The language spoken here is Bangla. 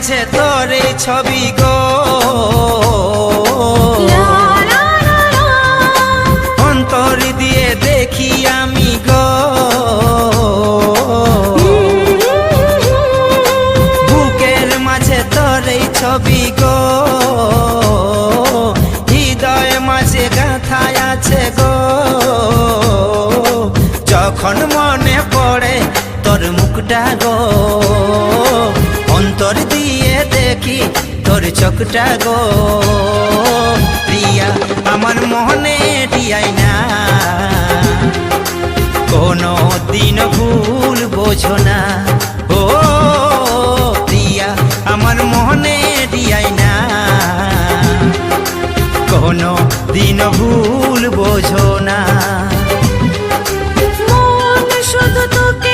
মাঝে তোর এই ছবি গো, অন্তর দিয়ে দেখি আমি গো, বুকের মাঝে তোর এই ছবি গো, হৃদয় মাঝে গাঁথা আছে গো। যখন মনে পড়ে তোর মুখটা গো, অন্তর দিয়ে দেখি তোর চোখটা গো। প্রিয়া আমার মনে দিয়াই না, কোনো দিন ভুল বোঝো না।